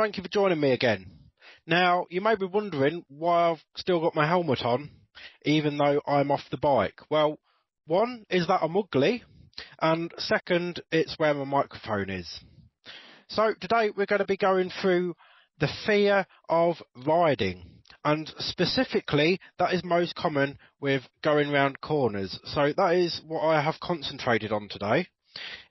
thank you for joining me again. Now, you may be wondering why I've still got my helmet on, even though I'm off the bike. Well, one is that I'm ugly, and second, it's where my microphone is. So today we're going to be going through the fear of riding, and specifically that is most common with going round corners. So that is what I have concentrated on today.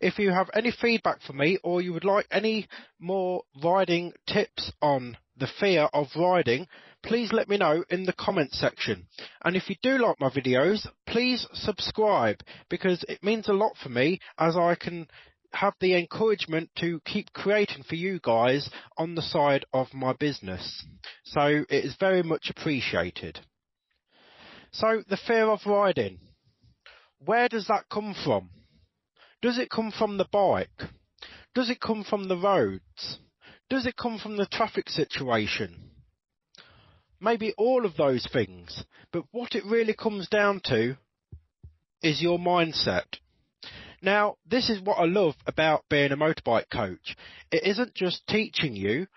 If you have any feedback for me, or you would like any more riding tips on the fear of riding, please let me know in the comment section. And if you do like my videos, please subscribe, because it means a lot for me, as I can have the encouragement to keep creating for you guys on the side of my business. So it is very much appreciated. So the fear of riding, where does that come from? Does it come from the bike? Does it come from the roads? Does it come from the traffic situation? Maybe all of those things, but what it really comes down to is your mindset. Now, this is what I love about being a motorbike coach. It isn't just teaching you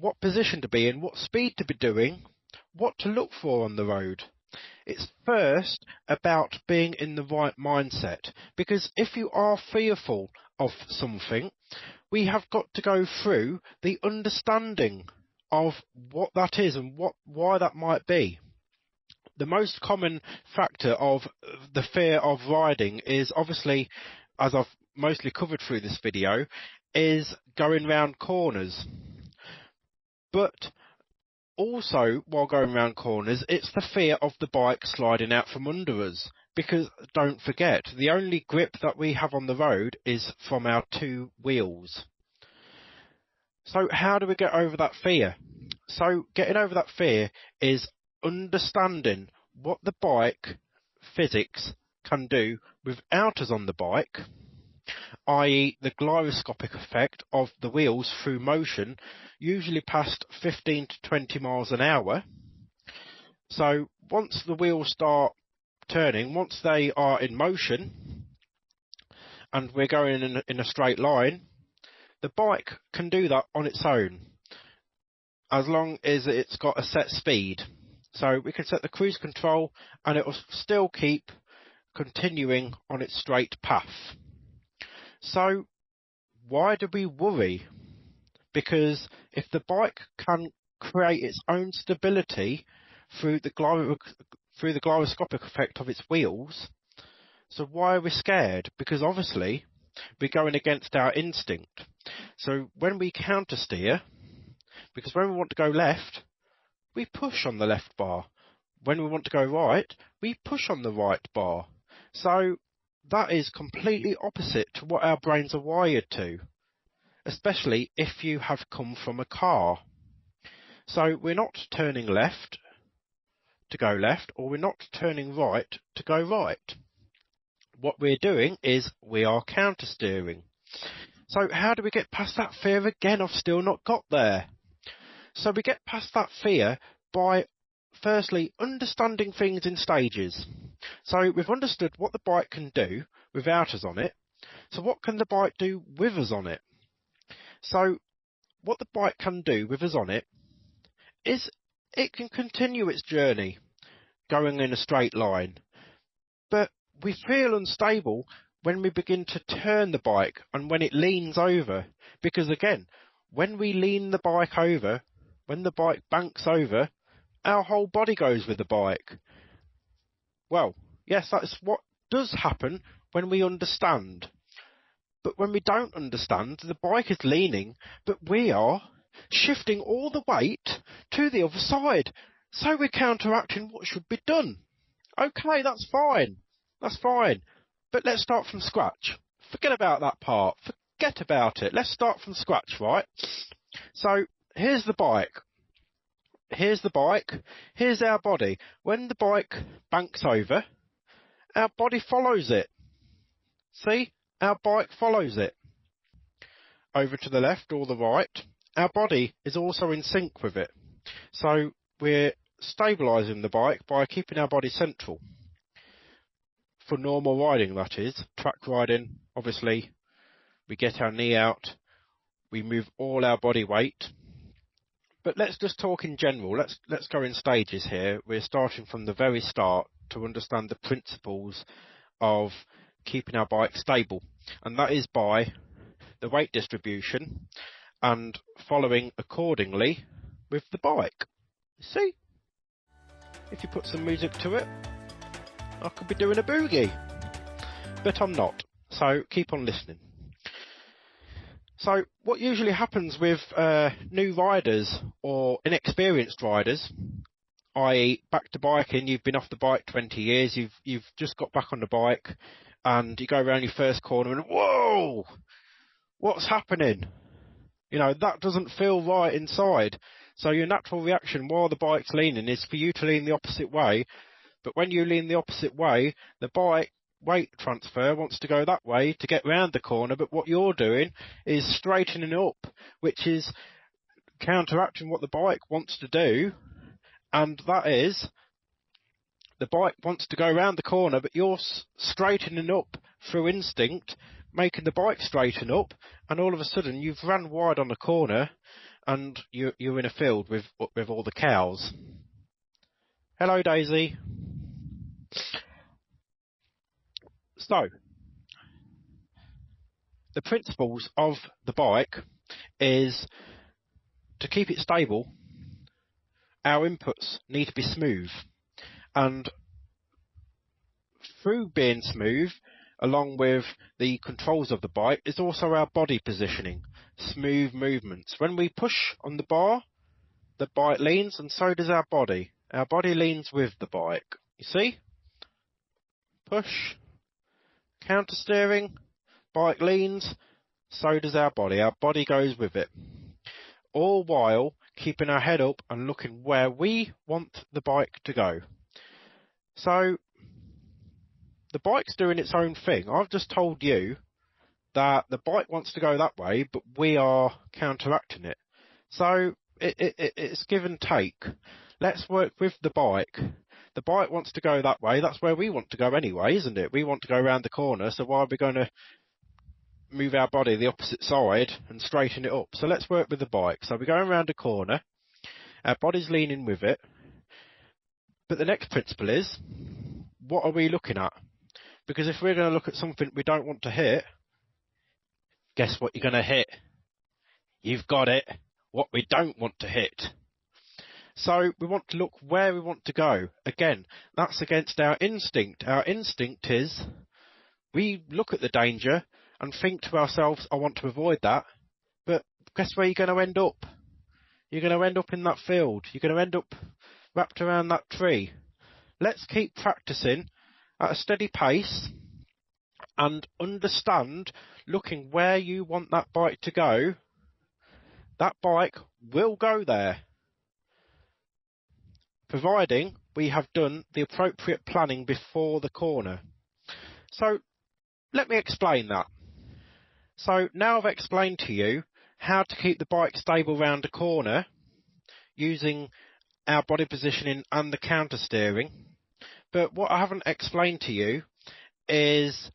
what position to be in, what speed to be doing, what to look for on the road. It's first about being in the right mindset, because if you are fearful of something, we have got to go through the understanding of what that is and why that might be. The most common factor of the fear of riding is obviously, as I've mostly covered through this video, is going round corners. But also, while going round corners, it's the fear of the bike sliding out from under us. Because don't forget, the only grip that we have on the road is from our two wheels. So how do we get over that fear? So getting over that fear is understanding what the bike physics can do without us on the bike, i.e. the gyroscopic effect of the wheels through motion, usually past 15 to 20 miles an hour. So once the wheels start turning, once they are in motion and we're going in a straight line, the bike can do that on its own, as long as it's got a set speed. So we can set the cruise control and it will still keep continuing on its straight path. So why do we worry? Because if the bike can create its own stability through the gyroscopic effect of its wheels, so why are we scared? Because obviously we're going against our instinct. So when we counter steer, because when we want to go left, we push on the left bar. When we want to go right, we push on the right bar. So that is completely opposite to what our brains are wired to, especially if you have come from a car. So we're not turning left to go left, or we're not turning right to go right. What we're doing is we are counter steering. So how do we get past that fear again? I've still not got there. So we get past that fear by firstly understanding things in stages. So we've understood what the bike can do without us on it. So what can the bike do with us on it? So what the bike can do with us on it is it can continue its journey going in a straight line. But we feel unstable when we begin to turn the bike and when it leans over. Because again, when we lean the bike over, when the bike banks over, our whole body goes with the bike. Well, yes, that's what does happen when we understand. But when we don't understand, the bike is leaning, but we are shifting all the weight to the other side. So we're counteracting what should be done. Okay, that's fine. That's fine. But let's start from scratch. Forget about that part. Forget about it. Let's start from scratch, right? So here's the bike. Here's the bike. Here's our body. When the bike banks over, our body follows it. See? Our bike follows it. Over to the left or the right, our body is also in sync with it. So we're stabilising the bike by keeping our body central. For normal riding, that is. Track riding, obviously, we get our knee out, we move all our body weight. But let's just talk in general. Let's go in stages here. We're starting from the very start to understand the principles of keeping our bike stable, and that is by the weight distribution and following accordingly with the bike. See, if you put some music to it, I could be doing a boogie, but I'm not, so keep on listening. So what usually happens with new riders or inexperienced riders, i.e. back to biking, you've been off the bike 20 years, you've just got back on the bike and you go around your first corner and whoa, what's happening? You know, that doesn't feel right inside. So your natural reaction while the bike's leaning is for you to lean the opposite way, but when you lean the opposite way, the bike weight transfer wants to go that way to get round the corner, but what you're doing is straightening up, which is counteracting what the bike wants to do, and that is the bike wants to go round the corner, but you're straightening up through instinct, making the bike straighten up, and all of a sudden you've run wide on the corner and you're in a field with all the cows. Hello, Daisy. So, the principles of the bike is to keep it stable, our inputs need to be smooth. And through being smooth, along with the controls of the bike, is also our body positioning, smooth movements. When we push on the bar, the bike leans, and so does our body. Our body leans with the bike. You see? Push. Counter steering, bike leans, so does our body. Our body goes with it. All while keeping our head up and looking where we want the bike to go. So, the bike's doing its own thing. I've just told you that the bike wants to go that way, but we are counteracting it. So, it's give and take. Let's work with the bike. The bike wants to go that way. That's where we want to go anyway, isn't it? We want to go around the corner, so why are we going to move our body the opposite side and straighten it up? So let's work with the bike. So we're going around a corner. Our body's leaning with it. But the next principle is, what are we looking at? Because if we're going to look at something we don't want to hit, guess what you're going to hit? You've got it. What we don't want to hit. So we want to look where we want to go. Again, that's against our instinct. Our instinct is we look at the danger and think to ourselves, I want to avoid that. But guess where you're going to end up? You're going to end up in that field. You're going to end up wrapped around that tree. Let's keep practicing at a steady pace and understand, looking where you want that bike to go, that bike will go there, providing we have done the appropriate planning before the corner. So let me explain that. So now I've explained to you how to keep the bike stable round a corner using our body positioning and the counter steering. But what I haven't explained to you is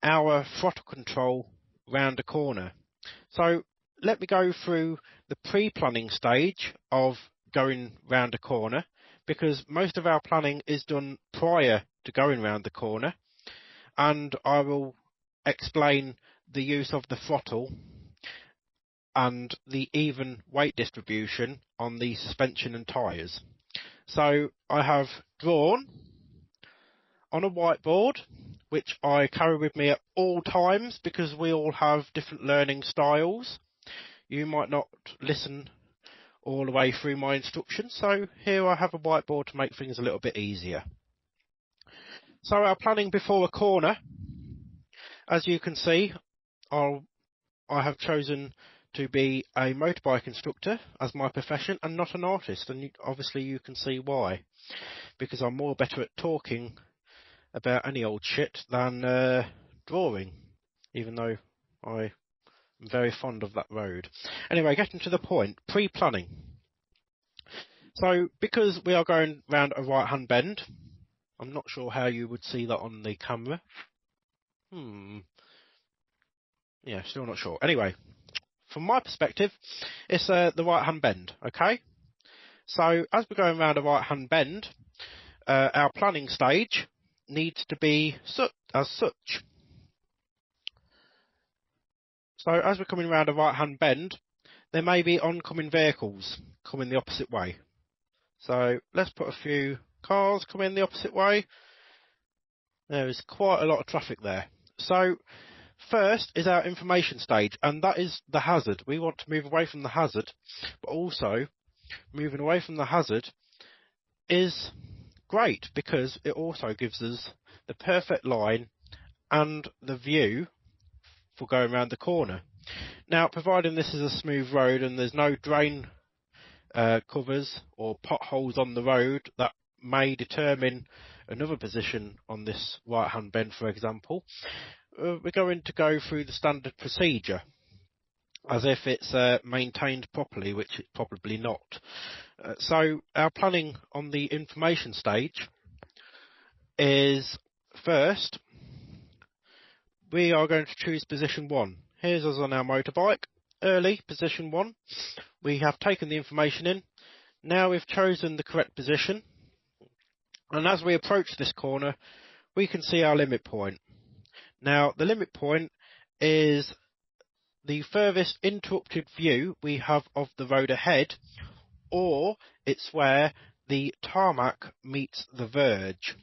our throttle control round a corner. So let me go through the pre-planning stage of going round a corner, because most of our planning is done prior to going round the corner, and I will explain the use of the throttle and the even weight distribution on the suspension and tyres. So I have drawn on a whiteboard, which I carry with me at all times because we all have different learning styles. You might not listen all the way through my instructions, so here I have a whiteboard to make things a little bit easier. So our planning before a corner, as you can see, I have chosen to be a motorbike instructor as my profession and not an artist, and obviously you can see why, because I'm more better at talking about any old shit than drawing, even though I'm very fond of that road. Anyway, getting to the point, pre-planning. So, because we are going round a right-hand bend, I'm not sure how you would see that on the camera. Yeah, still not sure. Anyway, from my perspective, it's the right hand bend. Okay, so as we're going around a right hand bend, our planning stage needs to be as such. So as we're coming around a right hand bend, there may be oncoming vehicles coming the opposite way. So let's put a few cars coming the opposite way. There is quite a lot of traffic there. So first is our information stage, and that is the hazard. We want to move away from the hazard, but also moving away from the hazard is great because it also gives us the perfect line and the view for going around the corner. Now, providing this is a smooth road and there's no drain covers or potholes on the road that may determine another position on this right hand bend, for example, we're going to go through the standard procedure as if it's maintained properly, which it's probably not. So our planning on the information stage is first we are going to choose position 1. Here's us on our motorbike, early position 1. We have taken the information in. Now we've chosen the correct position, and as we approach this corner we can see our limit point. Now the limit point is the furthest interrupted view we have of the road ahead, or it's where the tarmac meets the verge.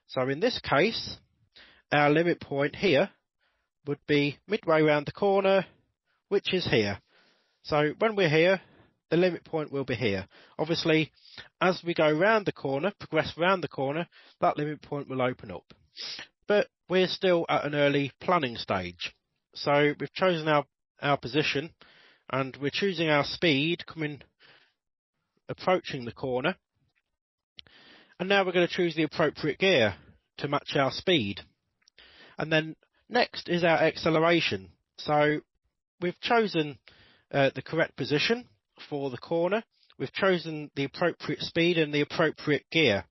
So in this case, our limit point here would be midway around the corner, which is here. So when we're here, the limit point will be here. Obviously, as we go round the corner, progress round the corner, that limit point will open up. But we're still at an early planning stage. So we've chosen our position, and we're choosing our speed approaching the corner. And now we're going to choose the appropriate gear to match our speed. And then next is our acceleration. So we've chosen the correct position for the corner. We've chosen the appropriate speed and the appropriate gear.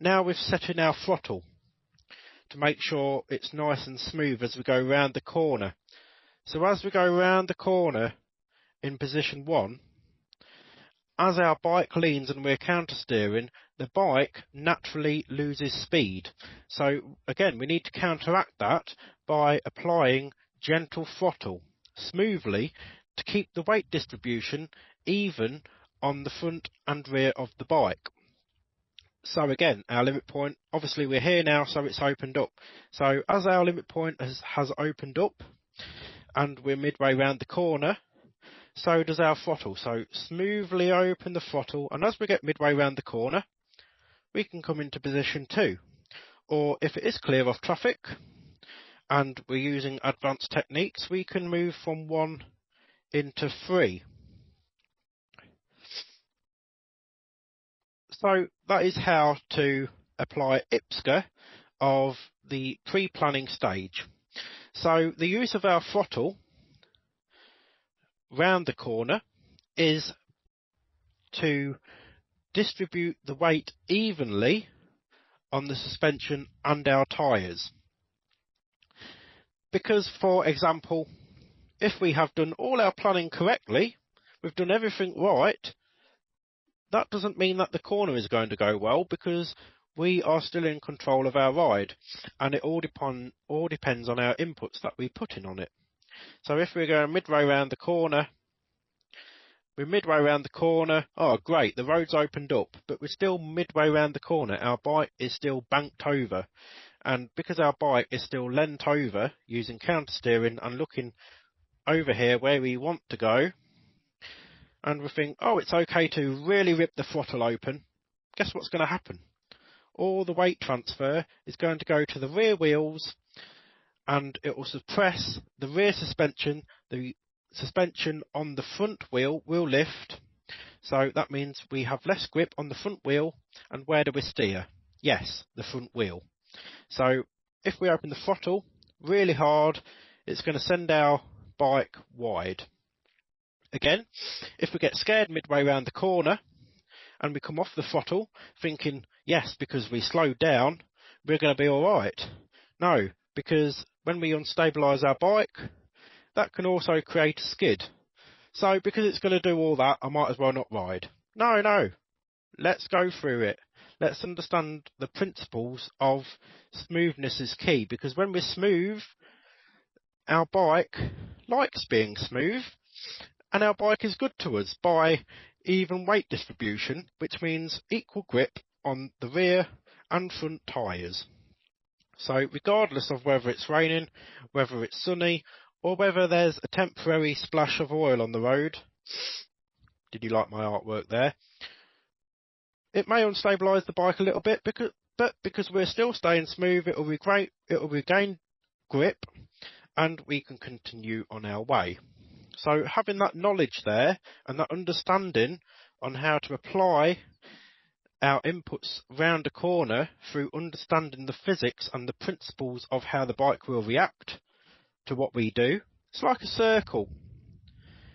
Now we've set in our throttle to make sure it's nice and smooth as we go around the corner. So as we go around the corner in position 1, as our bike leans and we're counter steering, the bike naturally loses speed. So again, we need to counteract that by applying gentle throttle smoothly to keep the weight distribution even on the front and rear of the bike. So again, our limit point, obviously we're here now, so it's opened up. So as our limit point has opened up and we're midway round the corner, so does our throttle. So smoothly open the throttle, and as we get midway round the corner, we can come into position 2. Or if it is clear of traffic and we're using advanced techniques, we can move from 1 into 3. So that is how to apply IPSGA of the pre-planning stage. So the use of our throttle round the corner is to distribute the weight evenly on the suspension and our tyres. Because, for example, if we have done all our planning correctly, we've done everything right, that doesn't mean that the corner is going to go well, because we are still in control of our ride, and it all depends on our inputs that we put in on it. So if we're going midway around the corner, oh great, the road's opened up, but we're still midway around the corner, our bike is still banked over, and because our bike is still leant over using counter steering and looking over here where we want to go, and we think, oh, it's okay to really rip the throttle open, guess what's going to happen? All the weight transfer is going to go to the rear wheels, and it will suppress the rear suspension. The suspension on the front wheel will lift, so that means we have less grip on the front wheel. And where do we steer? Yes, the front wheel. So if we open the throttle really hard, it's going to send our bike wide. Again, if we get scared midway around the corner and we come off the throttle thinking, yes, because we slowed down, we're going to be all right. No, because when we unstabilise our bike, that can also create a skid. So because it's going to do all that, I might as well not ride. No, let's go through it. Let's understand the principles of smoothness is key, because when we're smooth, our bike likes being smooth, and our bike is good to us by even weight distribution, which means equal grip on the rear and front tyres. So regardless of whether it's raining, whether it's sunny, or whether there's a temporary splash of oil on the road, did you like my artwork there? It may unstabilise the bike a little bit, but because we're still staying smooth, it'll regain grip, and we can continue on our way. So having that knowledge there and that understanding on how to apply our inputs round a corner through understanding the physics and the principles of how the bike will react to what we do, it's like a circle.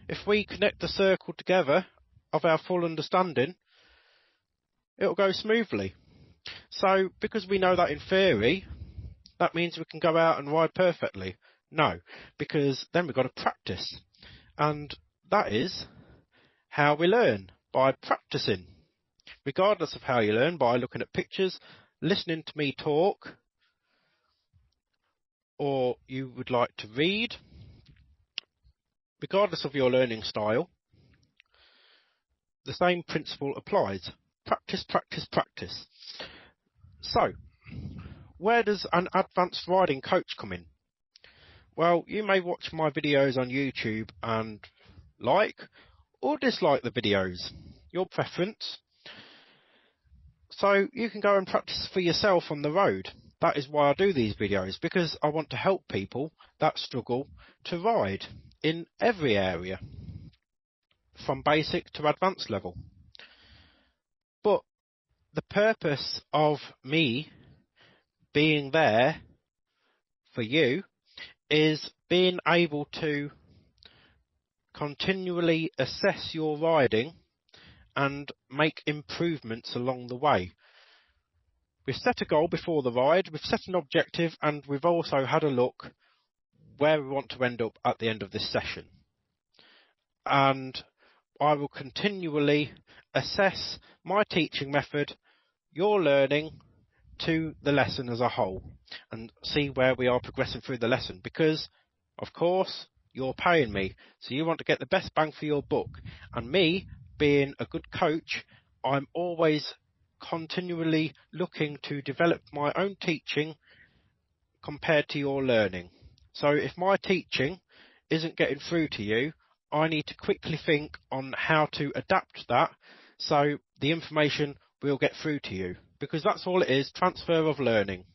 If we connect the circle together of our full understanding, it'll go smoothly. So because we know that in theory, that means we can go out and ride perfectly. No, because then we've got to practice. And that is how we learn, by practicing. Regardless of how you learn, by looking at pictures, listening to me talk, or you would like to read, regardless of your learning style, the same principle applies. Practice, practice, practice. So, where does an advanced riding coach come in? Well, you may watch my videos on YouTube and like or dislike the videos, your preference. So you can go and practice for yourself on the road. That is why I do these videos, because I want to help people that struggle to ride in every area, from basic to advanced level. But the purpose of me being there for you is being able to continually assess your riding and make improvements along the way. We've set a goal before the ride, we've set an objective, and we've also had a look where we want to end up at the end of this session. And I will continually assess my teaching method, your learning, to the lesson as a whole, and see where we are progressing through the lesson, because of course you're paying me, so you want to get the best bang for your buck. And me being a good coach, I'm always continually looking to develop my own teaching compared to your learning. So if my teaching isn't getting through to you, I need to quickly think on how to adapt that so the information will get through to you, because that's all it is, transfer of learning.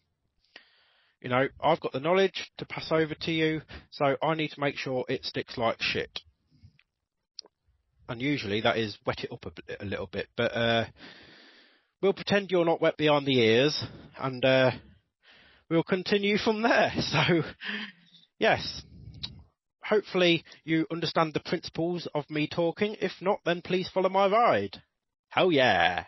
You know, I've got the knowledge to pass over to you, so I need to make sure it sticks like shit. And usually that is wet it up a little bit, but we'll pretend you're not wet behind the ears, and we'll continue from there. So, yes, hopefully you understand the principles of me talking. If not, then please follow my ride. Hell yeah!